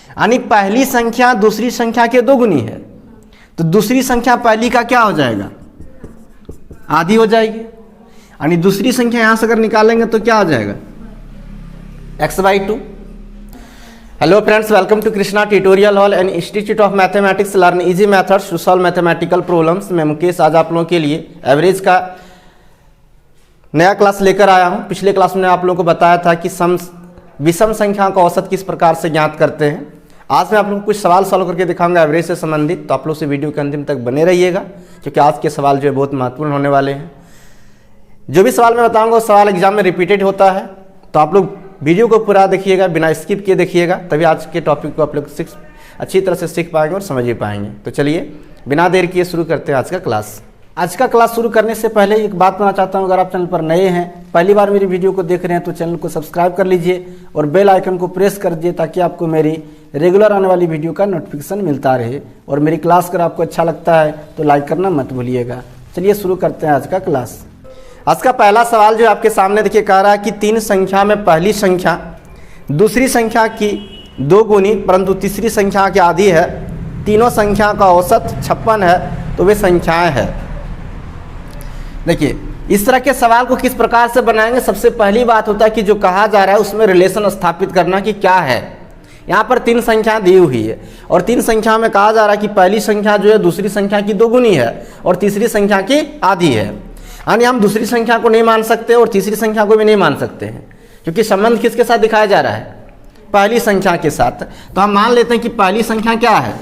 यानी पहली संख्या दूसरी संख्या के दोगुनी है, तो दूसरी संख्या पहली का क्या हो जाएगा, आधी हो जाएगी। यानी दूसरी संख्या यहां से अगर निकालेंगे तो क्या हो जाएगा, x/2। Hello friends, welcome to Krishna tutorial hall and institute of mathematics. Learn easy methods to solve mathematical problems. मैं मुकेश आज आप लोगों के लिए एवरेज का नया क्लास लेकर आया हूं। पिछले क्लास में आप लोगों को बताया था कि विषम संख्याओं का औसत किस प्रकार से ज्ञात करते हैं। आज मैं आप लोगों को कुछ सवाल सॉल्व करके दिखाऊंगा एवरेज से संबंधित, तो आप लोग से वीडियो के अंतिम तक बने रहिएगा, क्योंकि आज के सवाल जो है बहुत महत्वपूर्ण होने वाले हैं। जो भी सवाल मैं बताऊंगा वो सवाल एग्जाम में रिपीटेड होता है, तो आप लोग वीडियो को पूरा देखिएगा, बिना स्किप किए देखिएगा, तभी आज के टॉपिक को आप लोग अच्छी तरह से सीख पाएंगे और समझ ही पाएंगे। तो चलिए बिना देर किए शुरू करते हैं आज का क्लास। आज का क्लास शुरू करने से पहले एक बात बताना चाहता हूं, अगर आप चैनल पर नए हैं, पहली बार मेरी वीडियो को देख रहे हैं, तो चैनल को सब्सक्राइब कर लीजिए और बेल आइकन को प्रेस कर दीजिए, ताकि आपको मेरी रेगुलर आने वाली वीडियो का नोटिफिकेशन मिलता रहे। और मेरी क्लास अगर आपको अच्छा लगता है तो लाइक करना मत भूलिएगा। चलिए शुरू करते हैं आज का क्लास। आज का पहला सवाल जो आपके सामने देखिए कह रहा है कि तीन संख्या में पहली संख्या दूसरी संख्या की दो गुनी परंतु तीसरी संख्या की आधी है, तीनों संख्या का औसत 56 है, तो वे संख्याएं हैं। देखिए इस तरह के सवाल को किस प्रकार से बनाएंगे। सबसे पहली बात होता है कि जो कहा जा रहा है उसमें रिलेशन स्थापित करना कि क्या है। यहाँ पर तीन संख्या दी हुई है और तीन संख्या में कहा जा रहा है कि पहली संख्या जो है दूसरी संख्या की दोगुनी है और तीसरी संख्या की आधी है। यानी हम दूसरी संख्या को नहीं मान सकते और तीसरी संख्या को भी नहीं मान सकते हैं, क्योंकि संबंध किसके साथ दिखाया जा रहा है, पहली संख्या के साथ। तो हम मान लेते हैं कि पहली संख्या क्या है,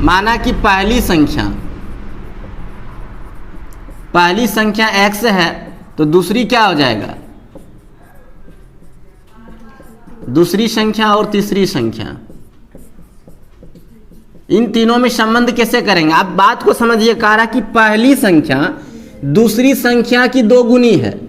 माना कि पहली संख्या x है, तो दूसरी क्या हो जाएगा, दूसरी संख्या और तीसरी संख्या। इन तीनों में संबंध कैसे करेंगे, आप बात को समझिए। कह रहा कि पहली संख्या दूसरी संख्या की दो गुनी है।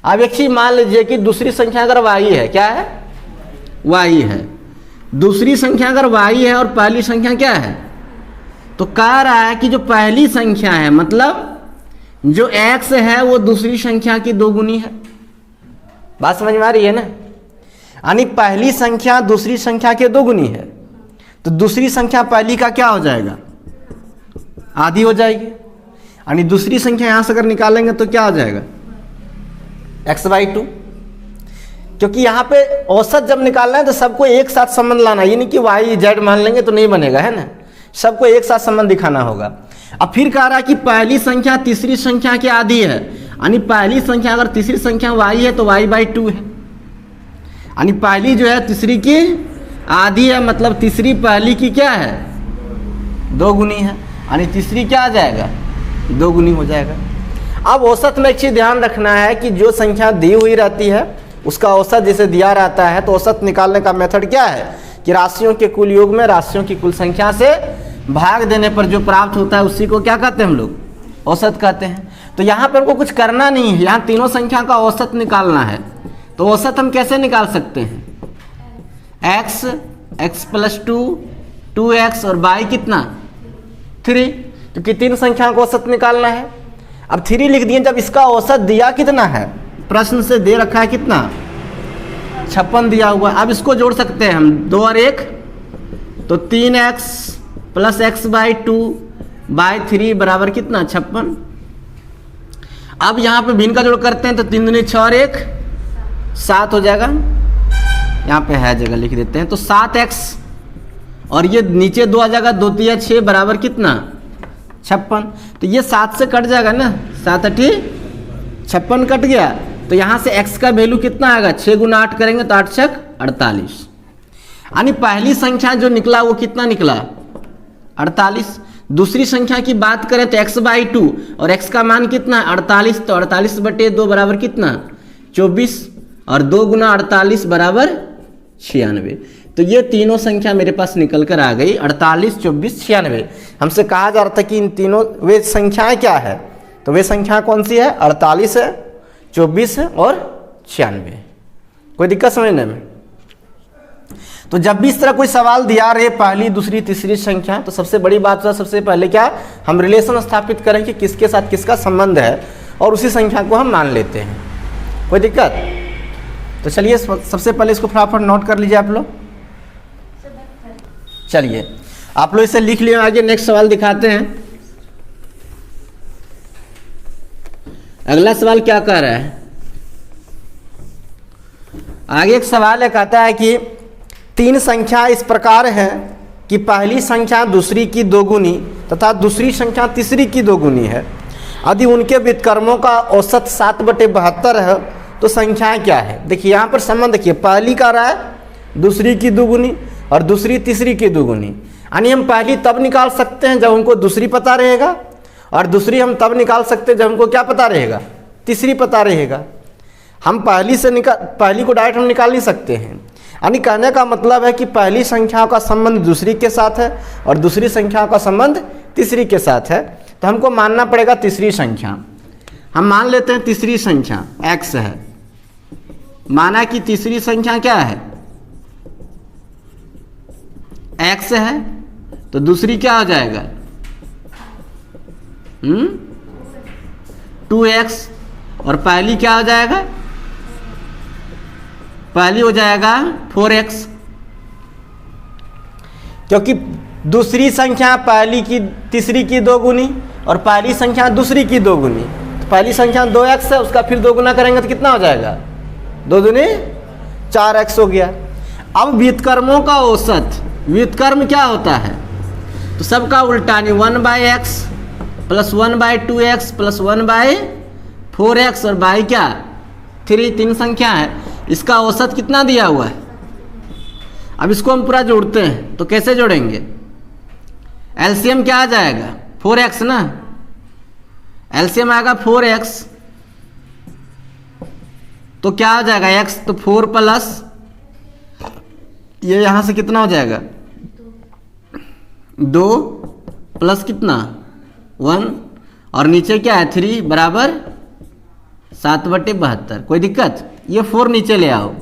अब एक चीज मान लीजिए कि दूसरी संख्या अगर y है, क्या है, y है। दूसरी संख्या अगर y है और पहली संख्या क्या है, तो कह रहा है कि जो पहली संख्या है मतलब जो x है वो दूसरी संख्या की दो गुनी है। बात समझ में आ रही है ना। यानी पहली संख्या दूसरी संख्या के दो गुनी है, तो दूसरी संख्या पहली का क्या हो जाएगा, आधी हो जाएगी। यानी दूसरी संख्या यहां से अगर निकालेंगे तो क्या हो जाएगा, x/2। क्योंकि यहाँ पे औसत जब निकालना है तो सबको एक साथ संबंध लाना, ये नहीं कि y z मान लेंगे तो नहीं बनेगा, है ना, सबको एक साथ संबंध दिखाना होगा। अब फिर कह रहा है कि पहली संख्या तीसरी संख्या की आधी है। यानी पहली संख्या अगर तीसरी संख्या y है तो y/2 है। यानी पहली जो है तीसरी की आधी है, मतलब तीसरी पहली की क्या है, दो गुनी है। यानी तीसरी क्या आ जाएगा, दो गुनी हो जाएगा। अब औसत में एक चीज ध्यान रखना है कि जो संख्या दी हुई रहती है उसका औसत जैसे दिया रहता है, तो औसत निकालने का मेथड क्या है कि राशियों के कुल योग में राशियों की कुल संख्या से भाग देने पर जो प्राप्त होता है उसी को क्या कहते हैं हम लोग, औसत कहते हैं। तो यहाँ पर हमको कुछ करना नहीं है, यहाँ तीनों संख्या का औसत निकालना है। तो औसत हम कैसे निकाल सकते हैं, x+2 2x और y कितना 3, क्योंकि तीन संख्या को औसत निकालना है। अब 3 लिख दिए, जब इसका औसत दिया कितना है, प्रश्न से दे रखा है कितना, 56 दिया हुआ। अब इसको जोड़ सकते हैं हम, 2 और 1 तो 3x + x/2/3 बराबर कितना 56। अब यहाँ पे भिन्न का जोड़ करते हैं तो 3 दूनी 6 और 1 7 हो जाएगा। यहाँ पे है जगह लिख देते हैं, तो 7x और ये नीचे 2 आ जाएगा, 2 3 6 बराबर कितना 56। तो ये 7 से कट जाएगा ना, 7 8 56 कट गया। तो यहाँ से x का वैल्यू कितना आएगा, 6 × 8 करेंगे तो 8 × 6 48। यानी पहली संख्या जो निकला वो कितना निकला 48। दूसरी संख्या की बात करें तो x/2 और x का मान कितना 48, तो 48/2 बराबर कितना 24 और 2 × 48 बराबर 96। तो ये तीनों संख्या मेरे पास निकल कर आ गई, 48 24 96। हमसे कहा जा रहा था कि इन तीनों वे संख्याएं क्या है, तो वे संख्या कौन सी है, 48 है, 24 है और 96। कोई दिक्कत समझने में। तो जब भी इस तरह कोई सवाल दिया रहे पहली दूसरी तीसरी संख्या, तो सबसे बड़ी बात है सबसे पहले क्या हम रिलेशन स्थापित करें कि किसके साथ किसका संबंध है और उसी संख्या को हम मान लेते हैं। कोई दिक्कत। तो चलिए सबसे पहले इसको फटाफट नोट कर लीजिए आप लोग। चलिए आप लोग इसे लिख लिए, आगे नेक्स्ट सवाल दिखाते हैं। अगला सवाल क्या कह रहा है, आगे एक सवाल है, कहता है कि 3 संख्या इस प्रकार है कि पहली संख्या दूसरी की दोगुनी तथा दूसरी संख्या तीसरी की दोगुनी है। यदि उनके व्युत्क्रमों का औसत 7/72 है तो संख्याएं क्या है। देखिए यहाँ पर संबंध देखिए, पहली का रहा है दूसरी की दोगुनी और दूसरी तीसरी की दोगुनी, यानी हम पहली तब निकाल सकते हैं जब हमको दूसरी पता रहेगा, और दूसरी हम तब निकाल सकते हैं जब हमको क्या पता रहेगा, तीसरी पता रहेगा। हम पहली को डायरेक्ट हम निकाल नहीं सकते हैं। यानी कहने का मतलब है कि पहली संख्याओं का संबंध दूसरी के साथ है और दूसरी संख्याओं का संबंध तीसरी के साथ है, तो हमको मानना पड़ेगा तीसरी संख्या। हम मान लेते हैं तीसरी संख्या x है, माना कि तीसरी संख्या क्या है, x है, तो दूसरी क्या हो जाएगा 2x, और पहली क्या हो जाएगा, पहली हो जाएगा 4x, क्योंकि दूसरी संख्या पहली की तीसरी की दोगुनी और पहली संख्या दूसरी की दोगुनी। तो पहली संख्या 2x है, उसका फिर दोगुना करेंगे तो कितना हो जाएगा, 2 दूनी 4x हो गया। अब व्युत्क्रमों का औसत, व्युत्क्रम क्या होता है, तो सबका उल्टा, 1/x plus 1/2x plus 1/4x और बाई क्या 3 संख्या है, इसका औसत कितना दिया हुआ है। अब इसको हम पूरा जोड़ते हैं, तो कैसे जोड़ेंगे, एलसीएम क्या आ जाएगा 4x ना, एलसीएम आएगा 4x, तो क्या हो जाएगा x, तो 4 प्लस ये यहां से कितना हो जाएगा 2 प्लस कितना 1 और नीचे क्या है 3 बराबर 7/72। कोई दिक्कत, ये 4 नीचे ले आओ,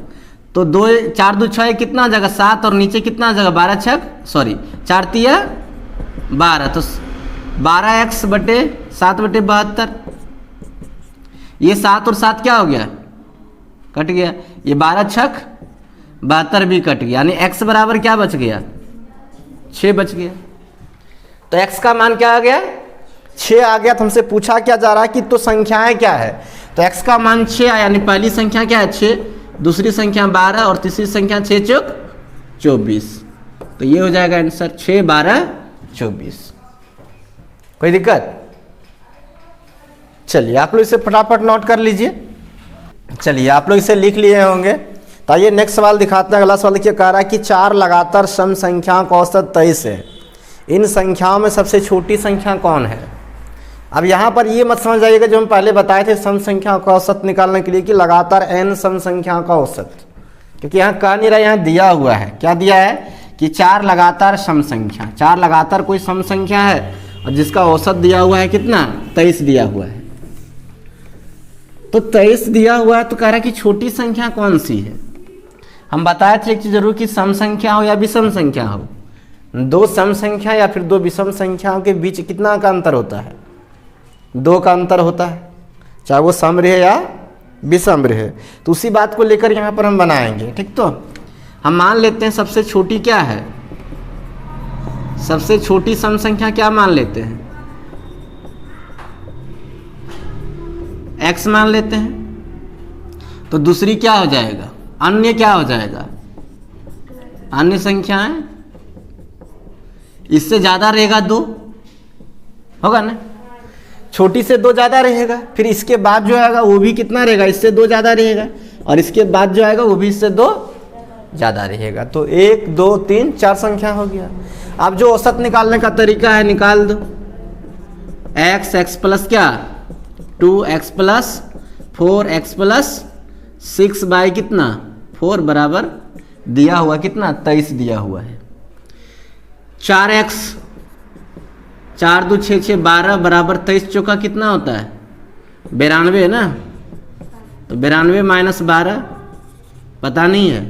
तो 2 4 2 6 कितना जगह 7 और नीचे कितना जगह 12 6 सॉरी 4 3 12, तो 12x बटे 7/72। ये 7 और 7 क्या हो गया, कट गया, ये 12 6 72 भी कट गया, यानी x बराबर क्या बच गया 6 बच गया। तो x का मान क्या आ गया 6 आ गया। तो हमसे पूछा क्या जा रहा है कि तो संख्याएं क्या है, तो x का मान 6 आया, यानी पहली संख्या क्या है 6, दूसरी संख्या 12 और तीसरी संख्या 6 चौक 24। तो ये हो जाएगा आंसर 6 12 24। कोई दिक्कत, चलिए आप लोग इसे फटाफट नोट कर लीजिए। चलिए आप लोग इसे लिख लिए होंगे। तो आइए नेक्स्ट सवाल दिखाते हैं। अगला सवाल देखिए, कह रहा है कि 4 लगातार सम संख्याओं का औसत 23 है, इन संख्याओं में सबसे छोटी संख्या कौन है। अब यहाँ पर ये मत समझ जाइएगा जो हम पहले बताए थे सम संख्याओं का औसत निकालने के लिए कि लगातार n सम संख्याओं का औसत, क्योंकि यहाँ कह नहीं रहा, यहाँ दिया हुआ है, क्या दिया है कि 4 लगातार सम संख्या, 4 लगातार कोई सम संख्या है और जिसका औसत दिया हुआ है कितना 23 दिया हुआ है। तो 23 दिया हुआ है, तो कह रहा है कि छोटी संख्या कौन सी है। हम बताए थे एक चीज जरूर कि सम संख्या हो या विषम संख्या हो, 2 सम संख्या या फिर 2 विषम संख्याओं के बीच कितना का अंतर होता है, 2 का अंतर होता है, चाहे वो सम रहे या विषम रहे। तो उसी बात को लेकर यहाँ पर हम बनाएंगे। ठीक, तो हम मान लेते हैं सबसे छोटी क्या है, सबसे छोटी सम संख्या क्या मान लेते हैं, x मान लेते हैं। तो दूसरी क्या हो जाएगा, अन्य क्या हो जाएगा, अन्य संख्याएं, इससे ज्यादा रहेगा 2 होगा ना, छोटी से 2 ज्यादा रहेगा, फिर इसके बाद जो आएगा वो भी कितना रहेगा, इससे 2 ज्यादा रहेगा, और इसके बाद जो आएगा वो भी इससे 2 ज्यादा रहेगा। तो 1 2 3 4 संख्या हो गया। अब जो औसत निकालने का तरीका है निकाल दो, x प्लस क्या 2x plus 4x plus 6 by कितना 4 बराबर दिया हुआ कितना 23 दिया हुआ है। 4x 4 2 6 6 12 बराबर 23 चौका कितना होता है 92 है ना, तो 92 माइनस 12 पता नहीं है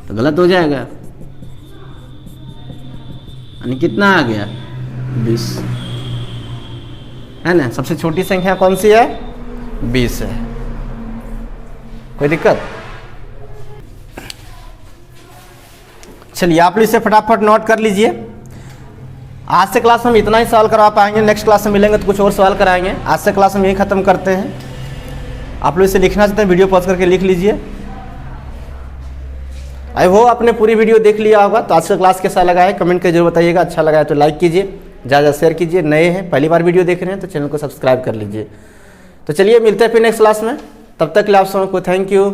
तो गलत हो जाएगा, यानी कितना आ गया 20 है ना। सबसे छोटी संख्या कौन सी है 20 है। कोई दिक्कत। चलिए आप लोग इसे फटाफट नोट कर लीजिए। आज से क्लास में हम इतना ही सवाल करवा पाएंगे, नेक्स्ट क्लास में मिलेंगे तो कुछ और सवाल कराएंगे। आज से क्लास हम यही ख़त्म करते हैं। आप लोग इसे लिखना चाहते हैं वीडियो पॉज करके लिख लीजिए। आई होप आपने पूरी वीडियो देख लिया होगा। तो आज का क्लास कैसा लगा है कमेंट करके जरूर बताइएगा। अच्छा लगा है तो लाइक कीजिए, ज़्यादा शेयर कीजिए। नए हैं पहली बार वीडियो देख रहे हैं तो चैनल को सब्सक्राइब कर लीजिए। तो चलिए मिलते हैं फिर नेक्स्ट क्लास में, तब तक के लिए आप सबको थैंक यू।